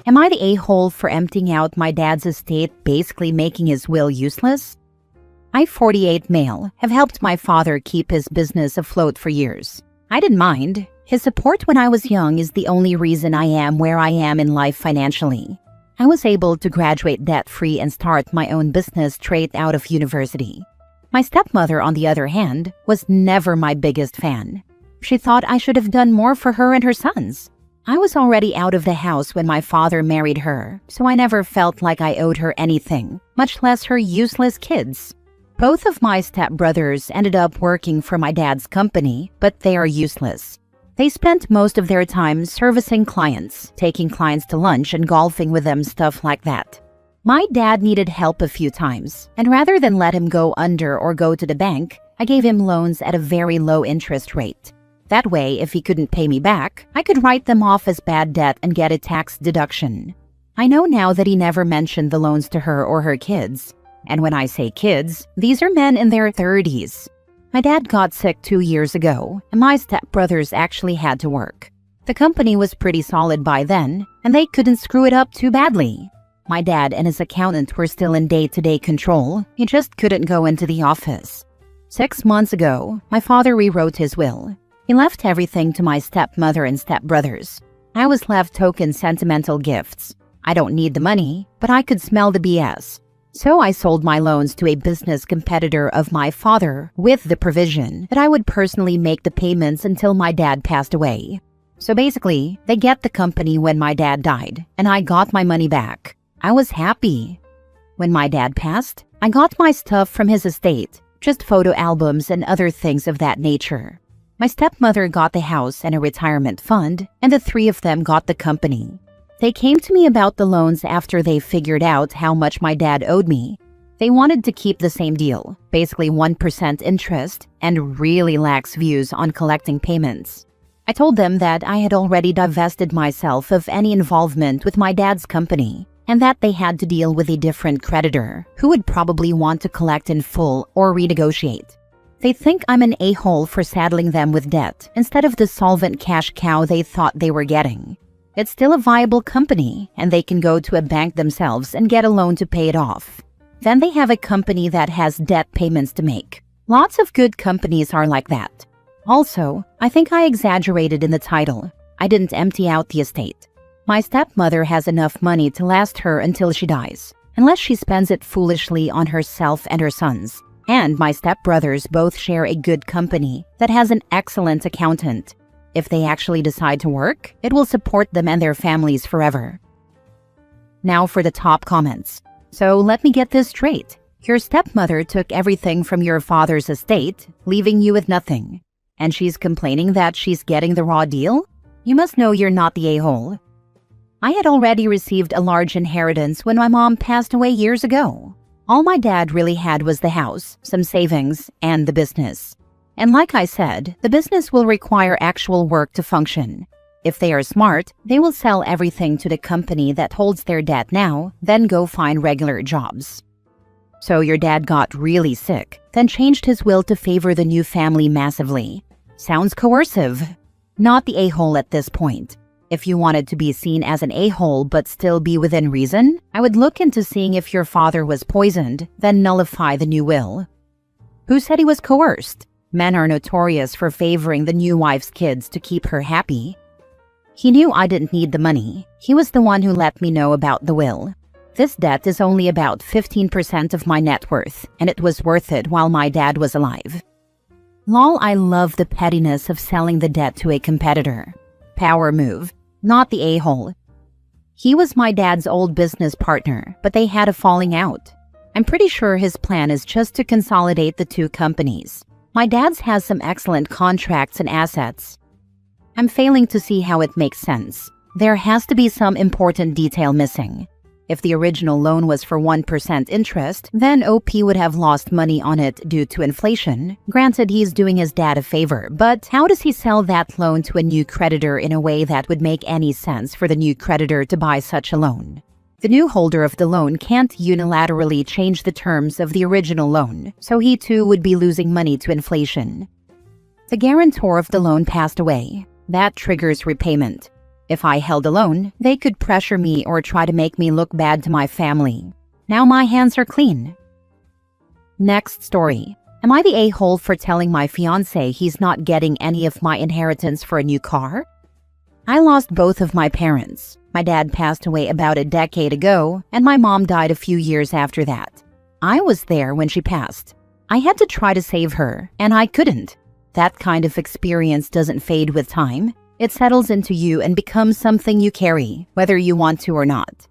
Am I the a-hole for emptying out my dad's estate, basically making his will useless? I, 48 male, have helped my father keep his business afloat for years. I didn't mind. His support when I was young is the only reason I am where I am in life financially. I was able to graduate debt-free and start my own business straight out of university. My stepmother, on the other hand, was never my biggest fan. She thought I should have done more for her and her sons. I was already out of the house when my father married her, so I never felt like I owed her anything, much less her useless kids. Both of my stepbrothers ended up working for my dad's company, but they are useless. They spent most of their time servicing clients, taking clients to lunch and golfing with them, stuff like that. My dad needed help a few times, and rather than let him go under or go to the bank, I gave him loans at a very low interest rate. That way, if he couldn't pay me back, I could write them off as bad debt and get a tax deduction. I know now that he never mentioned the loans to her or her kids. And when I say kids, these are men in their 30s. My dad got sick 2 years ago, and my stepbrothers actually had to work. The company was pretty solid by then, and they couldn't screw it up too badly. My dad and his accountant were still in day-to-day control. He just couldn't go into the office. 6 months ago, my father rewrote his will. He left everything to my stepmother and stepbrothers. I was left token sentimental gifts. I don't need the money, but I could smell the BS. So I sold my loans to a business competitor of my father with the provision that I would personally make the payments until my dad passed away. So basically, they get the company when my dad died, and I got my money back. I was happy. When my dad passed, I got my stuff from his estate, just photo albums and other things of that nature. My stepmother got the house and a retirement fund, and the three of them got the company. They came to me about the loans after they figured out how much my dad owed me. They wanted to keep the same deal, basically 1% interest, and really lax views on collecting payments. I told them that I had already divested myself of any involvement with my dad's company, and that they had to deal with a different creditor who would probably want to collect in full or renegotiate. They think I'm an a-hole for saddling them with debt instead of the solvent cash cow they thought they were getting. It's still a viable company, and they can go to a bank themselves and get a loan to pay it off. Then they have a company that has debt payments to make. Lots of good companies are like that. Also, I think I exaggerated in the title. I didn't empty out the estate. My stepmother has enough money to last her until she dies, unless she spends it foolishly on herself and her sons. And my stepbrothers both share a good company that has an excellent accountant. If they actually decide to work, it will support them and their families forever. Now for the top comments. So let me get this straight. Your stepmother took everything from your father's estate, leaving you with nothing. And she's complaining that she's getting the raw deal? You must know you're not the a-hole. I had already received a large inheritance when my mom passed away years ago. All my dad really had was the house, some savings, and the business. And like I said, the business will require actual work to function. If they are smart, they will sell everything to the company that holds their debt now, then go find regular jobs. So your dad got really sick, then changed his will to favor the new family massively. Sounds coercive. Not the a-hole at this point. If you wanted to be seen as an a-hole but still be within reason, I would look into seeing if your father was poisoned, then nullify the new will. Who said he was coerced? Men are notorious for favoring the new wife's kids to keep her happy. He knew I didn't need the money. He was the one who let me know about the will. This debt is only about 15% of my net worth, and it was worth it while my dad was alive. Lol, I love the pettiness of selling the debt to a competitor. Power move. Not the a-hole. He was my dad's old business partner, but they had a falling out. I'm pretty sure his plan is just to consolidate the two companies. My dad's has some excellent contracts and assets. I'm failing to see how it makes sense. There has to be some important detail missing. If the original loan was for 1% interest, then OP would have lost money on it due to inflation. Granted, he's doing his dad a favor, but how does he sell that loan to a new creditor in a way that would make any sense for the new creditor to buy such a loan? The new holder of the loan can't unilaterally change the terms of the original loan, so he too would be losing money to inflation. The guarantor of the loan passed away. That triggers repayment. If I held alone, they could pressure me or try to make me look bad to my family. Now my hands are clean. Next story. Am I the a-hole for telling my fiancé he's not getting any of my inheritance for a new car? I lost both of my parents. My dad passed away about a decade ago, and my mom died a few years after that. I was there when she passed. I had to try to save her, and I couldn't. That kind of experience doesn't fade with time. It settles into you and becomes something you carry, whether you want to or not.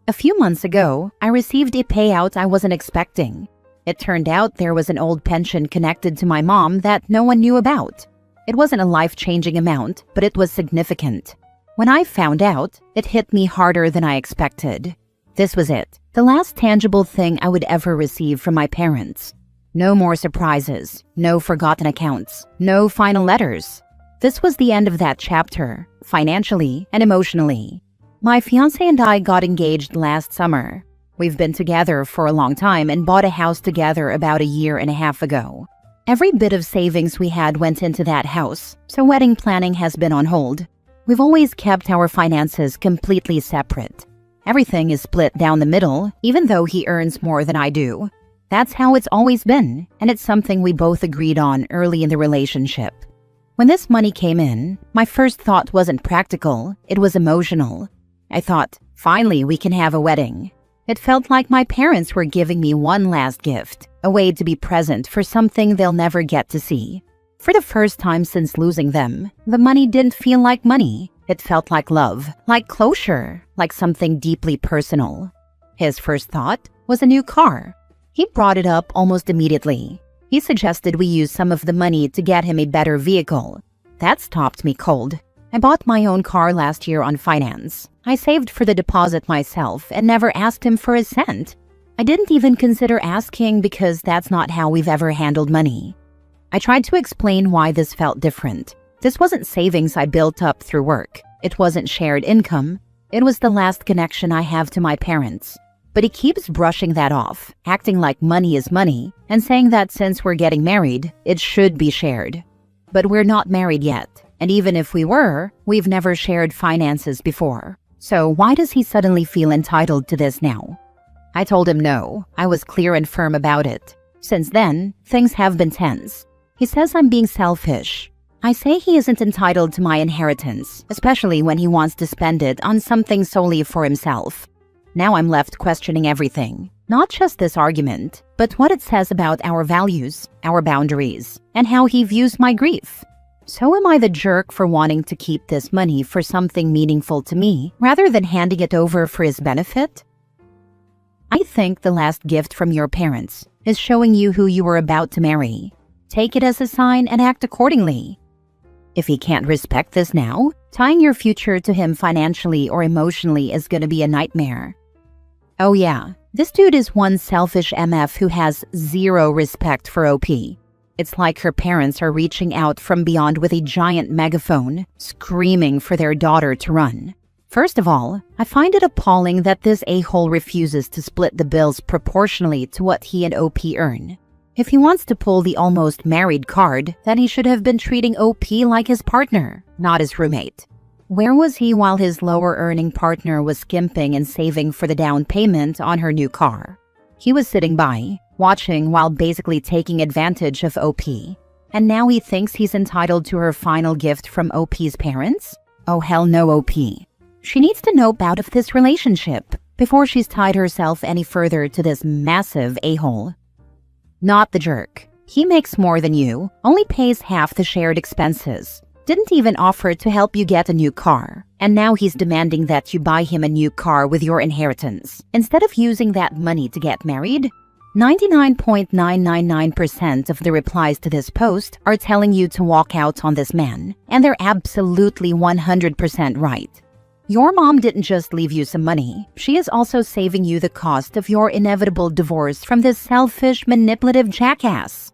A few months ago, I received a payout I wasn't expecting. It turned out there was an old pension connected to my mom that no one knew about. It wasn't a life-changing amount, but it was significant. When I found out, it hit me harder than I expected. This was it, the last tangible thing I would ever receive from my parents. No more surprises, no forgotten accounts, no final letters. This was the end of that chapter, financially and emotionally. My fiancé and I got engaged last summer. We've been together for a long time and bought a house together about a year and a half ago. Every bit of savings we had went into that house, so wedding planning has been on hold. We've always kept our finances completely separate. Everything is split down the middle, even though he earns more than I do. That's how it's always been, and it's something we both agreed on early in the relationship. When this money came in, my first thought wasn't practical, it was emotional. I thought, finally we can have a wedding. It felt like my parents were giving me one last gift, a way to be present for something they'll never get to see. For the first time since losing them, the money didn't feel like money. It felt like love, like closure, like something deeply personal. His first thought was a new car. He brought it up almost immediately. He suggested we use some of the money to get him a better vehicle. That stopped me cold. I bought my own car last year on finance. I saved for the deposit myself and never asked him for a cent. I didn't even consider asking because that's not how we've ever handled money. I tried to explain why this felt different. This wasn't savings I built up through work. It wasn't shared income. It was the last connection I have to my parents. But he keeps brushing that off, acting like money is money, and saying that since we're getting married, it should be shared. But we're not married yet, and even if we were, we've never shared finances before. So why does he suddenly feel entitled to this now? I told him no. I was clear and firm about it. Since then, things have been tense. He says I'm being selfish. I say he isn't entitled to my inheritance, especially when he wants to spend it on something solely for himself. Now I'm left questioning everything. Not just this argument, but what it says about our values, our boundaries, and how he views my grief. So am I the jerk for wanting to keep this money for something meaningful to me, rather than handing it over for his benefit? I think the last gift from your parents is showing you who you were about to marry. Take it as a sign and act accordingly. If he can't respect this now, tying your future to him financially or emotionally is gonna be a nightmare. Oh yeah, this dude is one selfish MF who has zero respect for OP. It's like her parents are reaching out from beyond with a giant megaphone, screaming for their daughter to run. First of all, I find it appalling that this a-hole refuses to split the bills proportionally to what he and OP earn. If he wants to pull the almost married card, then he should have been treating OP like his partner, not his roommate. Where was he while his lower-earning partner was skimping and saving for the down payment on her new car? He was sitting by, watching while basically taking advantage of OP. And now he thinks he's entitled to her final gift from OP's parents? Oh hell no, OP. She needs to nope out of this relationship before she's tied herself any further to this massive a-hole. Not the jerk. He makes more than you, only pays half the shared expenses. Didn't even offer to help you get a new car. And now he's demanding that you buy him a new car with your inheritance, instead of using that money to get married. 99.999% of the replies to this post are telling you to walk out on this man, and they're absolutely 100% right. Your mom didn't just leave you some money, she is also saving you the cost of your inevitable divorce from this selfish, manipulative jackass.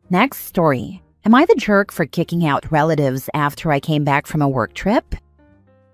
Next story. Am I the jerk for kicking out relatives after I came back from a work trip?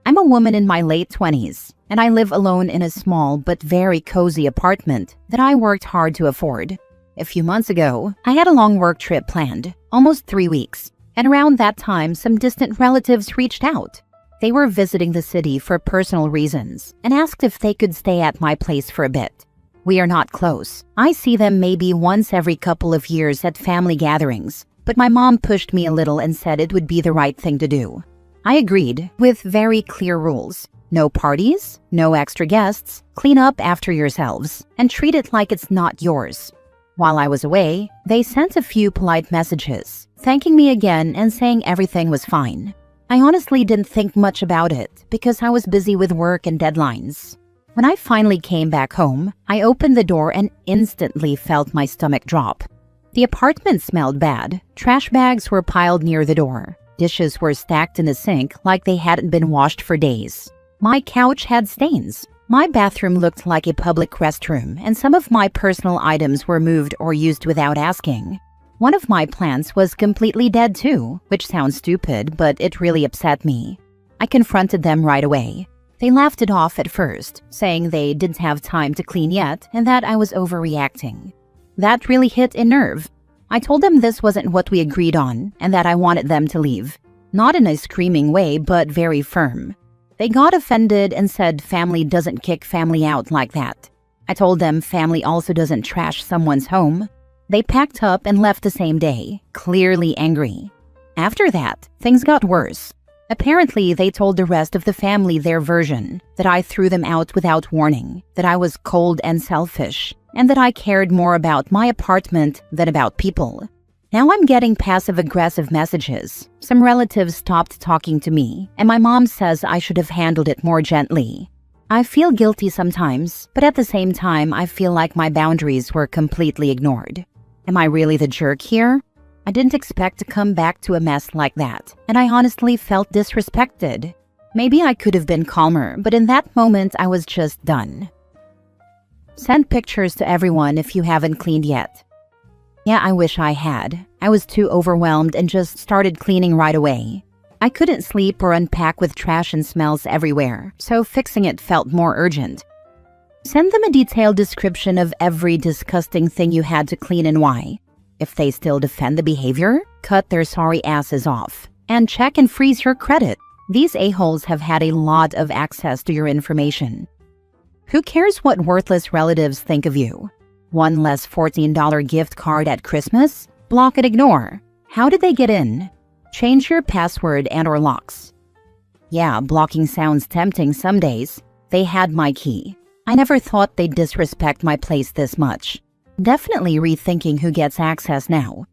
I'm a woman in my late 20s, and I live alone in a small but very cozy apartment that I worked hard to afford. A few months ago, I had a long work trip planned, almost 3 weeks, and around that time some distant relatives reached out. They were visiting the city for personal reasons and asked if they could stay at my place for a bit. We are not close. I see them maybe once every couple of years at family gatherings, but my mom pushed me a little and said it would be the right thing to do. I agreed, with very clear rules. No parties, no extra guests, clean up after yourselves, and treat it like it's not yours. While I was away, they sent a few polite messages, thanking me again and saying everything was fine. I honestly didn't think much about it because I was busy with work and deadlines. When I finally came back home, I opened the door and instantly felt my stomach drop. The apartment smelled bad. Trash bags were piled near the door. Dishes were stacked in the sink like they hadn't been washed for days. My couch had stains. My bathroom looked like a public restroom, and some of my personal items were moved or used without asking. One of my plants was completely dead too, which sounds stupid, but it really upset me. I confronted them right away. They laughed it off at first, saying they didn't have time to clean yet and that I was overreacting. That really hit a nerve. I told them this wasn't what we agreed on and that I wanted them to leave. Not in a screaming way, but very firm. They got offended and said family doesn't kick family out like that. I told them family also doesn't trash someone's home. They packed up and left the same day, clearly angry. After that, things got worse. Apparently, they told the rest of the family their version, that I threw them out without warning, that I was cold and selfish, and that I cared more about my apartment than about people. Now I'm getting passive-aggressive messages. Some relatives stopped talking to me, and my mom says I should have handled it more gently. I feel guilty sometimes, but at the same time, I feel like my boundaries were completely ignored. Am I really the jerk here? I didn't expect to come back to a mess like that, and I honestly felt disrespected. Maybe I could have been calmer, but in that moment, I was just done. Send pictures to everyone if you haven't cleaned yet. Yeah, I wish I had. I was too overwhelmed and just started cleaning right away. I couldn't sleep or unpack with trash and smells everywhere, so fixing it felt more urgent. Send them a detailed description of every disgusting thing you had to clean and why. If they still defend the behavior, cut their sorry asses off. And check and freeze your credit. These a-holes have had a lot of access to your information. Who cares what worthless relatives think of you? One less $14 gift card at Christmas? Block and ignore. How did they get in? Change your password and/or locks. Yeah, blocking sounds tempting some days. They had my key. I never thought they'd disrespect my place this much. Definitely rethinking who gets access now.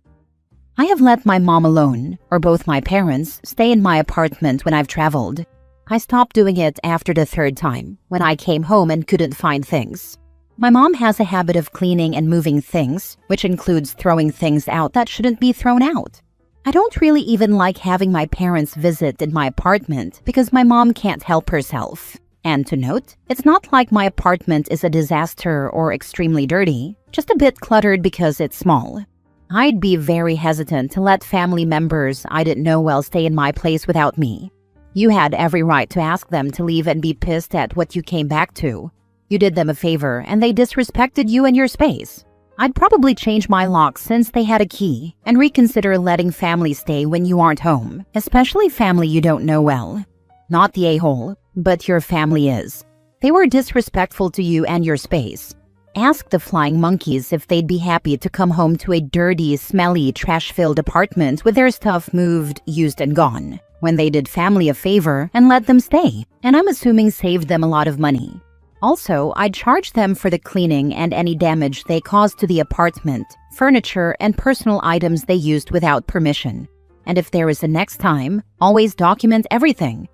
I have let my mom alone, or both my parents, stay in my apartment when I've traveled. I stopped doing it after the third time, when I came home and couldn't find things. My mom has a habit of cleaning and moving things, which includes throwing things out that shouldn't be thrown out. I don't really even like having my parents visit in my apartment because my mom can't help herself. And to note, it's not like my apartment is a disaster or extremely dirty, just a bit cluttered because it's small. I'd be very hesitant to let family members I didn't know well stay in my place without me. You had every right to ask them to leave and be pissed at what you came back to. You did them a favor and they disrespected you and your space. I'd probably change my locks since they had a key and reconsider letting family stay when you aren't home, especially family you don't know well. Not the a-hole, but your family is. They were disrespectful to you and your space. Ask the flying monkeys if they'd be happy to come home to a dirty, smelly, trash-filled apartment with their stuff moved, used, and gone, when they did family a favor and let them stay, and I'm assuming saved them a lot of money. Also, I'd charge them for the cleaning and any damage they caused to the apartment, furniture, and personal items they used without permission. And if there is a next time, always document everything.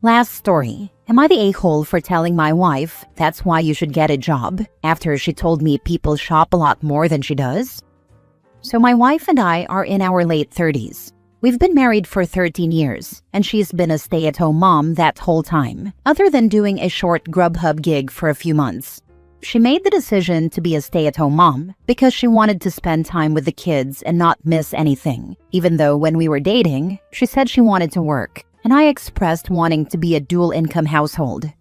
Last story. Am I the a-hole for telling my wife that's why you should get a job after she told me people shop a lot more than she does? So my wife and I are in our late 30s. We've been married for 13 years, and she's been a stay-at-home mom that whole time, other than doing a short Grubhub gig for a few months. She made the decision to be a stay-at-home mom because she wanted to spend time with the kids and not miss anything, even though when we were dating, she said she wanted to work, and I expressed wanting to be a dual-income household.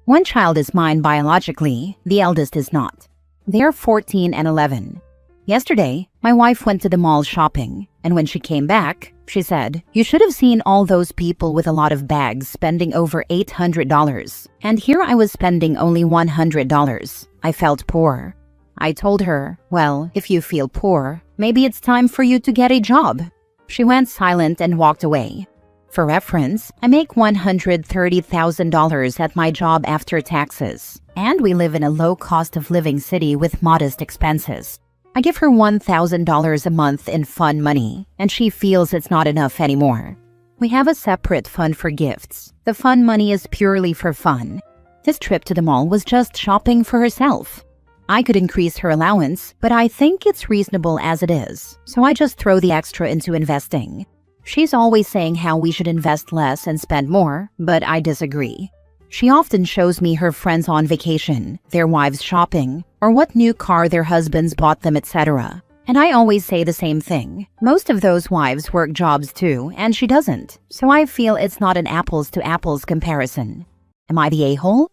One child is mine biologically, the eldest is not. They are 14 and 11. Yesterday, my wife went to the mall shopping, and when she came back, she said, "You should have seen all those people with a lot of bags spending over $800. And here I was spending only $100. I felt poor." I told her, "Well, if you feel poor, maybe it's time for you to get a job." She went silent and walked away. For reference, I make $130,000 at my job after taxes, and we live in a low cost of living city with modest expenses. I give her $1,000 a month in fun money, and she feels it's not enough anymore. We have a separate fund for gifts. The fun money is purely for fun. This trip to the mall was just shopping for herself. I could increase her allowance, but I think it's reasonable as it is, so I just throw the extra into investing. She's always saying how we should invest less and spend more, but I disagree. She often shows me her friends on vacation, their wives shopping, or what new car their husbands bought them, etc. And I always say the same thing. Most of those wives work jobs too, and she doesn't, so I feel it's not an apples-to-apples comparison. Am I the a-hole?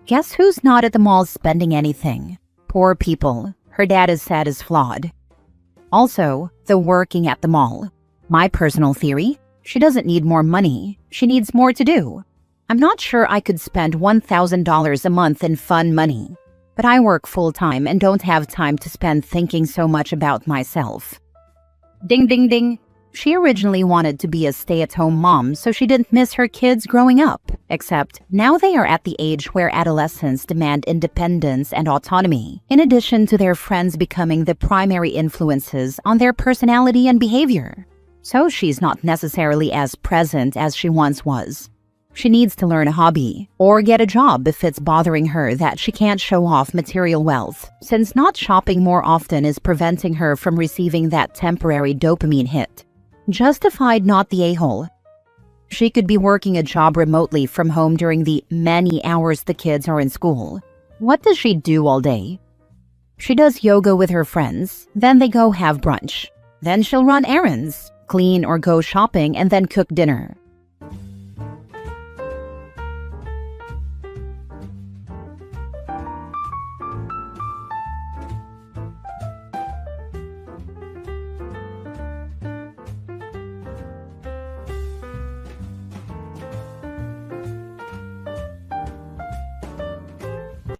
Guess who's not at the mall spending anything? Poor people. Her dad is said as flawed. Also, the working at the mall. My personal theory? She doesn't need more money. She needs more to do. I'm not sure I could spend $1,000 a month in fun money, but I work full-time and don't have time to spend thinking so much about myself. Ding ding ding. She originally wanted to be a stay-at-home mom so she didn't miss her kids growing up, except now they are at the age where adolescents demand independence and autonomy, in addition to their friends becoming the primary influences on their personality and behavior. So she's not necessarily as present as she once was. She needs to learn a hobby or get a job if it's bothering her that she can't show off material wealth, since not shopping more often is preventing her from receiving that temporary dopamine hit. Justified, not the a-hole. She could be working a job remotely from home during the many hours the kids are in school. What does she do all day? She does yoga with her friends, then they go have brunch. Then she'll run errands, clean or go shopping, and then cook dinner.